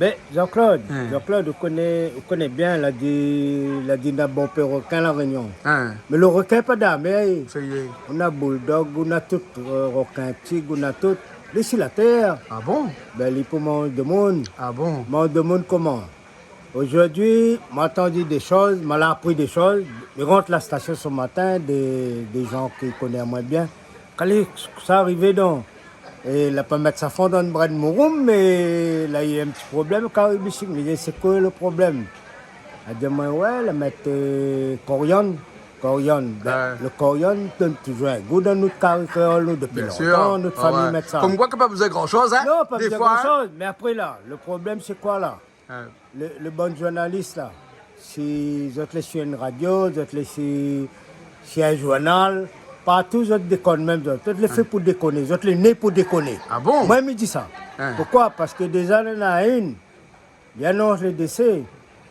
Mais Jean-Claude, vous connaissez bien la dit bon perroquin la Réunion. Mais le requin pas d'âme. On a bulldog, on a tout, requin tigre, on a tout. Laissez la terre. Ah bon? Ben, les poumons de monde. Ah bon? Moi, de monde comment? Aujourd'hui, m'a entendu des choses, m'a appris des choses. Je rentre à la station ce matin, des gens qui connaissent moins bien. Quand ça arrivait donc, et la pas mettre sa fond dans le bras de Mouroum, mais là il y a un petit problème quand il me dit c'est quoi le problème? Elle dit moi ouais, la mettre coriandre. Ben, le coriandre donne toujours un goût dans notre caricole, nous depuis longtemps, notre famille met ça. Comme quoi que pas besoin de grand chose, hein? Non, pas besoin de grand chose, mais après là, le problème c'est quoi là? Le bon journaliste là, si vous êtes sur une radio, vous êtes sur un journal, partout vous êtes déconne même, vous êtes les faits pour déconner, vous êtes les nés pour déconner. Ah bon? Moi, je me dis ça. Pourquoi? Parce que déjà, il y en a une, il annonce le décès,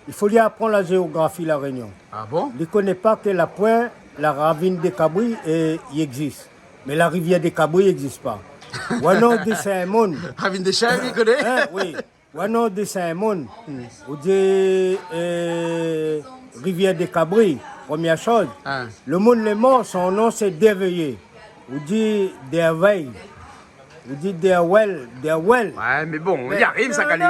il faut lui apprendre la géographie de la Réunion. Ah bon? Il ne connaît pas que la pointe, la ravine des Cabris, il existe. Mais la rivière des Cabris n'existe pas. Wano de Saint-Monde. Ravine des Chèvres, il connaît? Oui. Wano de Saint-Monde. Ou de rivière des Cabris. Première chose. Le monde est mort, son nom c'est Derveillé. Ou dit Derveille. Ou dit Derwell. Ouais, mais bon, il arrive ça, Calix.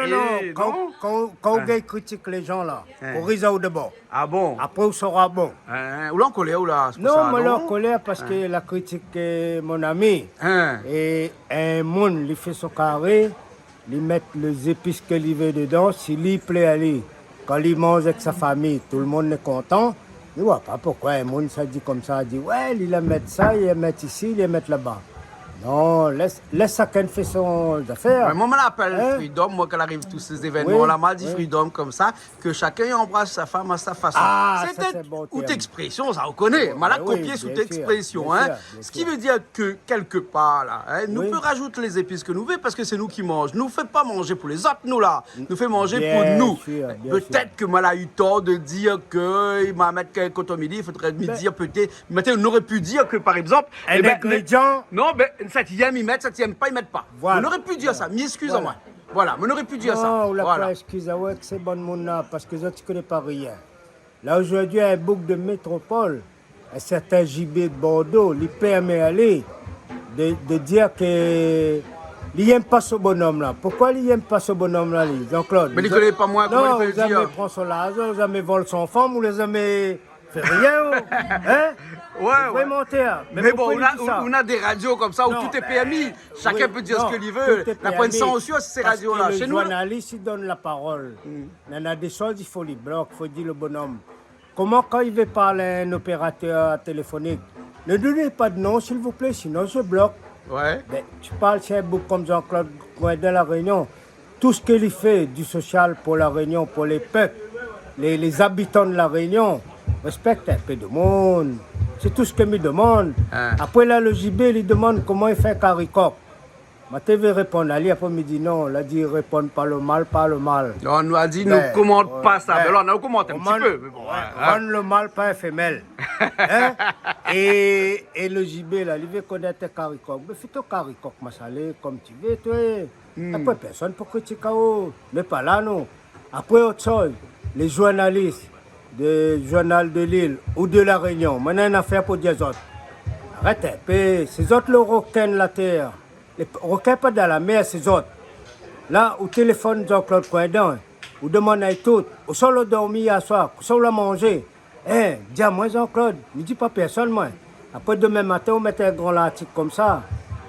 Non. Quand on critique les gens là, on risque de bord. Ah bon? Après, on sera bon. Ou là en colère ou là? Non, mais là en colère parce que la critique mon ami. Et un monde, il fait son carré, il met les épices qu'il veut dedans, s'il plaît à lui. Quand il mange avec sa famille, tout le monde est content. Il ne voit pas pourquoi un monde ça dit comme ça, il dit ouais, il va mettre ça, il va mettre ici, il va mettre là-bas. Non, laisse chacun faire son affaire. Moi, je l'appelle Freedom, moi, quand arrive tous ces événements-là, m'a dit Freedom comme ça, que chacun embrasse sa femme à sa façon. C'est bon. Ou expression, ça on connaît. On l'a copié sous expression. Ce qui veut dire que quelque part, là, nous peut rajouter les épices que nous voulons parce que c'est nous qui mangeons. Nous ne fait pas manger pour les autres, nous là. Nous fait manger pour nous. Peut-être que moi, j'ai eu tort de dire qu'il m'a mis quelques midi, il faudrait me dire peut-être. Maintenant, on aurait pu dire que par exemple. Un ingrédient. Non, mais. Septième, ils mettent, septième pas, ils mettent pas. Voilà. On aurait pu dire ça, mais excuse-moi. Voilà, on aurait pu dire ça. Non, pas excuse-moi, c'est bon monde là, parce que je ne connais pas rien. Là, aujourd'hui, un bouc de métropole, un certain JB de Bordeaux, il permet aller de dire que il n'aime pas ce bonhomme-là. Pourquoi il n'aime pas ce bonhomme-là, Jean-Claude? Mais il ne connaît pas moi, comment il peut le dire? Vous avez pris son argent, vous avez volé son femme, vous les avez fait rien, hein? Ouais. Monter, mais bon, on a des radios comme ça où tout est PMI. Chacun peut dire ce qu'il veut. La pointe censure, c'est ces radios-là. Chez nous, les journalistes, ils donnent la parole. Il y en a des choses, il faut les bloquer, il faut dire le bonhomme. Comment, quand il veut parler à un opérateur téléphonique, ne donnez pas de nom, s'il vous plaît, sinon je bloque. Ouais. Mais tu parles chez un bouc comme Jean-Claude de la Réunion. Tout ce qu'il fait du social pour la Réunion, pour les peuples, les habitants de la Réunion, respecte un peu de monde. C'est tout ce qu'il me demande. Après là, le JB, il demande comment il fait caricoque. Ma TV répond à lui, après il me dit non, il a dit répond pas le mal. Non, on nous a dit ne commente pas ça. Mais là, on a commenté un petit peu. Rendre le mal pas éphémère. Et le JB, là, il veut connaître caricoque. Mais fais ton caricoque, ma salée, comme tu veux, toi. Après, personne pour critiquer. Mais pas là, non. Après, autre chose, les journalistes du journal de Lille ou de la Réunion, maintenant une affaire pour dire autres. Arrête un peu, ces autres le requin de la terre. Les requins pas dans la mer, ces autres. Là, au téléphone Jean-Claude Coindon, ou demande à tout, où sont le dormir à soir, où sont le manger. Dis à moi Jean-Claude, ne dis pas personne moi. Après demain matin, on met un grand article comme ça.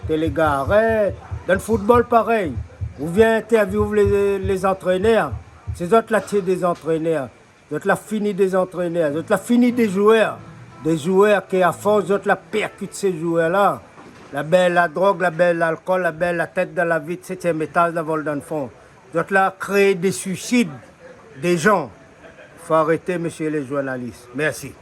Les gars, arrête. Dans le football pareil. Ou vient interviewer les entraîneurs. Ces autres là, c'est des entraîneurs. D'autres la fini des entraîneurs, d'autres la fini des joueurs. Des joueurs qui, à force, d'autres la percutent ces joueurs-là. La belle, la drogue, la belle, l'alcool, la belle, la tête dans la vie, 7e étage, la vol dans le fond. D'autres la créer des suicides des gens. Il faut arrêter, monsieur les journalistes. Merci.